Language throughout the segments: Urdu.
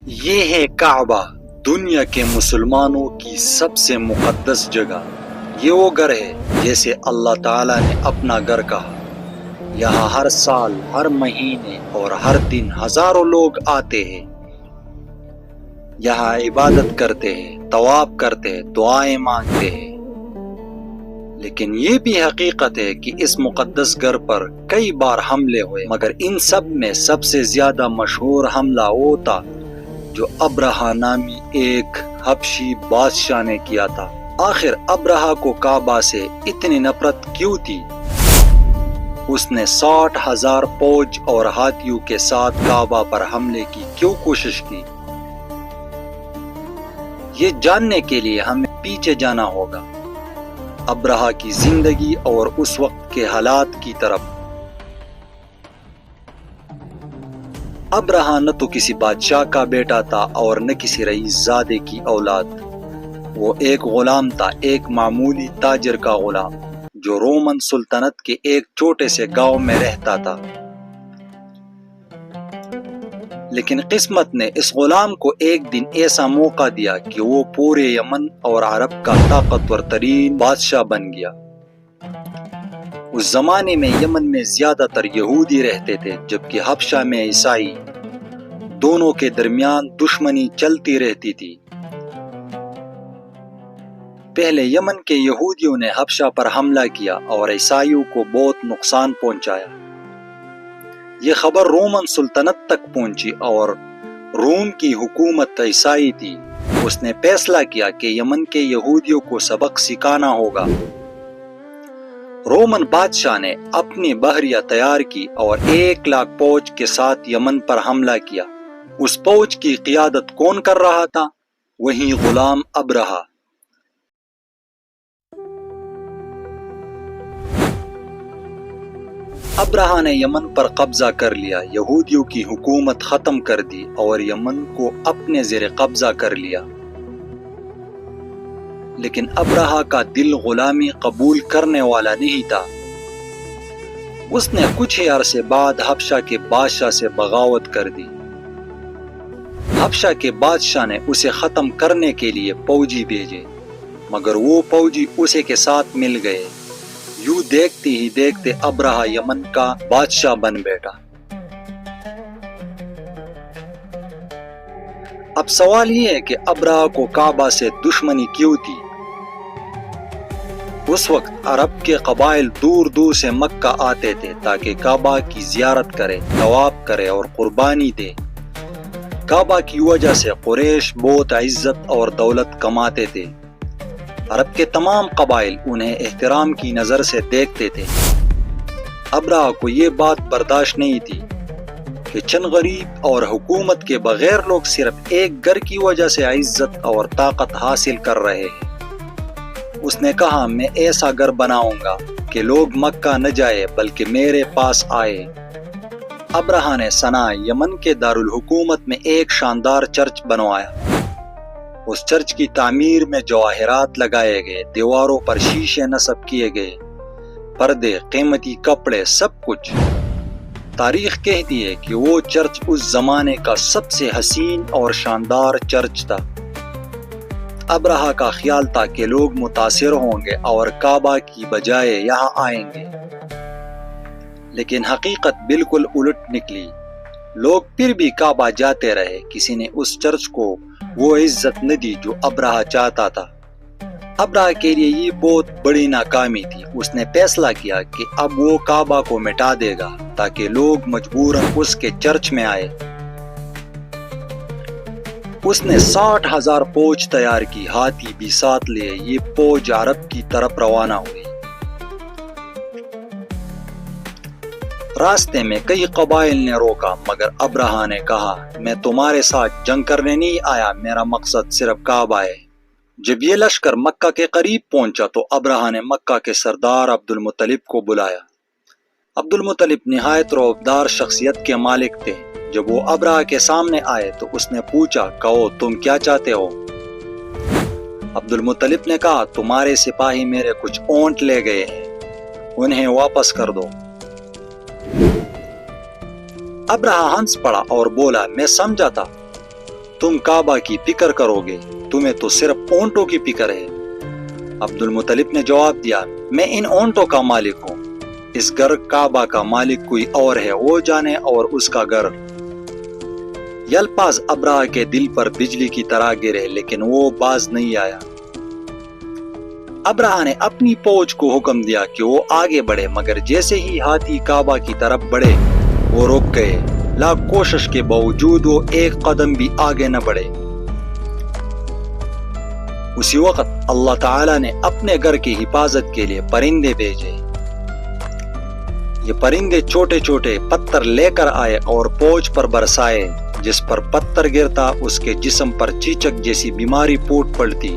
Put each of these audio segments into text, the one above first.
یہ ہے کعبہ، دنیا کے مسلمانوں کی سب سے مقدس جگہ۔ یہ وہ گھر ہے جیسے اللہ تعالیٰ نے اپنا گھر کہا۔ یہاں ہر سال، ہر مہینے اور ہر دن ہزاروں لوگ آتے ہیں۔ یہاں عبادت کرتے ہیں، طواف کرتے ہیں، دعائیں مانگتے ہیں۔ لیکن یہ بھی حقیقت ہے کہ اس مقدس گھر پر کئی بار حملے ہوئے، مگر ان سب میں سب سے زیادہ مشہور حملہ وہ تھا جو ابرہہ نامی ایک حبشی بادشاہ نے کیا تھا۔ آخر ابرہہ کو کعبہ سے اتنی نفرت کیوں تھی؟ اس نے 60,000 فوج اور ہاتھیوں کے ساتھ کعبہ پر حملے کی کیوں کوشش کی؟ یہ جاننے کے لیے ہمیں پیچھے جانا ہوگا، ابرہہ کی زندگی اور اس وقت کے حالات کی طرف۔ ابرہہ نہ تو کسی بادشاہ کا بیٹا تھا اور نہ کسی رئیس زادے کی اولاد۔ وہ ایک غلام تھا، ایک معمولی تاجر کا غلام جو رومن سلطنت کے ایک چھوٹے سے گاؤں میں رہتا تھا۔ لیکن قسمت نے اس غلام کو ایک دن ایسا موقع دیا کہ وہ پورے یمن اور عرب کا طاقتور ترین بادشاہ بن گیا۔ اس زمانے میں یمن میں زیادہ تر یہودی رہتے تھے، جبکہ حبشہ میں عیسائی۔ دونوں کے درمیان دشمنی چلتی رہتی تھی۔ پہلے یمن کے یہودیوں نے حبشہ پر حملہ کیا اور عیسائیوں کو بہت نقصان پہنچایا۔ یہ خبر رومن سلطنت تک پہنچی اور روم کی حکومت عیسائی تھی۔ اس نے فیصلہ کیا کہ یمن کے یہودیوں کو سبق سکھانا ہوگا۔ رومن بادشاہ نے اپنی بحریہ تیار کی اور 1,00,000 فوج کے ساتھ یمن پر حملہ کیا۔ اس فوج کی قیادت کون کر رہا تھا؟ وہی غلام ابرہہ۔ ابرہہ نے یمن پر قبضہ کر لیا، یہودیوں کی حکومت ختم کر دی اور یمن کو اپنے زیر قبضہ کر لیا۔ لیکن ابرہہ کا دل غلامی قبول کرنے والا نہیں تھا۔ اس نے کچھ ہی عرصے بعد حبشہ کے بادشاہ سے بغاوت کر دی۔ حبشہ کے بادشاہ نے اسے ختم کرنے کے لیے فوجی بھیجے، مگر وہ فوجی اسے کے ساتھ مل گئے۔ یوں دیکھتے ہی دیکھتے ابرہہ یمن کا بادشاہ بن بیٹھا۔ اب سوال یہ ہے کہ ابرہہ کو کعبہ سے دشمنی کیوں تھی؟ اس وقت عرب کے قبائل دور دور سے مکہ آتے تھے تاکہ کعبہ کی زیارت کرے، طواف کرے اور قربانی دے۔ کعبہ کی وجہ سے قریش بہت عزت اور دولت کماتے تھے۔ عرب کے تمام قبائل انہیں احترام کی نظر سے دیکھتے تھے۔ ابرہہ کو یہ بات برداشت نہیں تھی کہ چند غریب اور حکومت کے بغیر لوگ صرف ایک گھر کی وجہ سے عزت اور طاقت حاصل کر رہے ہیں۔ اس نے کہا، میں ایسا گھر بناؤں گا کہ لوگ مکہ نہ جائے بلکہ میرے پاس آئے۔ ابرہہ نے صنعاء، یمن کے دارالحکومت میں ایک شاندار چرچ بنوایا۔ اس چرچ کی تعمیر میں جواہرات لگائے گئے، دیواروں پر شیشے نصب کیے گئے، پردے، قیمتی کپڑے، سب کچھ۔ تاریخ کہتی ہے کہ وہ چرچ اس زمانے کا سب سے حسین اور شاندار چرچ تھا۔ ابرہہ کا خیال تھا کہ لوگ متاثر ہوں گے اور کعبہ کی بجائے یہاں آئیں گے، لیکن حقیقت بالکل الٹ نکلی۔ لوگ پھر بھی کعبہ جاتے رہے۔ کسی نے اس چرچ کو وہ عزت نہ دی جو ابرہہ چاہتا تھا۔ ابرہہ کے لیے یہ بہت بڑی ناکامی تھی۔ اس نے فیصلہ کیا کہ اب وہ کعبہ کو مٹا دے گا تاکہ لوگ مجبوراً اس کے چرچ میں آئے۔ اس نے 60,000 فوج تیار کی، ہاتھی بھی ساتھ لیے۔ یہ فوج عرب کی طرف روانہ ہوئی۔ راستے میں کئی قبائل نے روکا، مگر ابرہہ نے کہا، میں تمہارے ساتھ جنگ کرنے نہیں آیا، میرا مقصد صرف کعبہ ہے۔ جب یہ لشکر مکہ کے قریب پہنچا تو ابرہہ نے مکہ کے سردار عبد المطلب کو بلایا۔ عبد المطلب نہایت رعبدار شخصیت کے مالک تھے۔ جب وہ ابرہہ کے سامنے آئے تو اس نے پوچھا، کہو تم کیا چاہتے ہو؟ عبد المطلب نے کہا، تمہارے سپاہی میرے کچھ اونٹ لے گئے ہیں، انہیں واپس کر دو۔ ابرہہ ہنس پڑا اور بولا، میں سمجھا تھا تم کعبہ کی فکر کرو گے، تمہیں تو صرف اونٹوں کی فکر ہے۔ عبد المطلب نے جواب دیا، میں ان اونٹوں کا مالک ہوں، اس گھر کعبہ کا مالک کوئی اور ہے، وہ جانے اور اس کا گھر۔ یہ الفاظ ابرہہ کے دل پر بجلی کی طرح گرے، لیکن وہ باز نہیں آیا۔ ابرہہ نے اپنی فوج کو حکم دیا کہ وہ آگے بڑھے، مگر جیسے ہی ہاتھی کعبہ کی طرف بڑھے وہ رک گئے۔ لاکھ کوشش کے باوجود وہ ایک قدم بھی آگے نہ بڑھے۔ اسی وقت اللہ تعالیٰ نے اپنے گھر کی حفاظت کے لیے پرندے بھیجے۔ یہ پرندے چھوٹے چھوٹے پتھر لے کر آئے اور فوج پر برسائے، جس پر پتھر گرتا اس کے جسم پر چیچک جیسی بیماری پھوٹ پڑتی،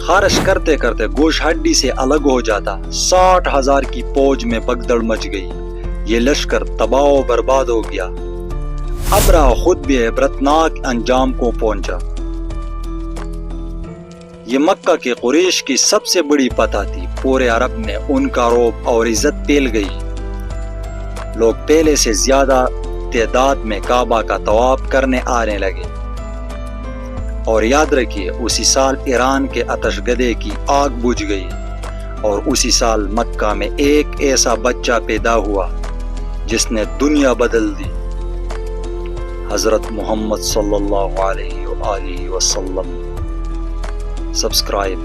خارش کرتے کرتے گوشت ہڈی سے الگ ہو جاتا۔ 60,000 کی فوج میں بھگدڑ مچ گئی، یہ لشکر تباہ و برباد ہو گیا۔ ابرہہ خود بھی عبرتناک انجام کو پہنچا۔ یہ مکہ کے قریش کی سب سے بڑی فتح تھی، پورے عرب میں ان کا رعب اور عزت پھیل گئی۔ لوگ پہلے سے زیادہ تعداد میں کعبہ کا طواف کرنے آنے لگے۔ اور یاد رکھیے، اسی سال ایران کے آتش گدے کی آگ بجھ گئی، اور اسی سال مکہ میں ایک ایسا بچہ پیدا ہوا جس نے دنیا بدل دی، حضرت محمد صلی اللہ علیہ وآلہ وسلم۔ سبسکرائب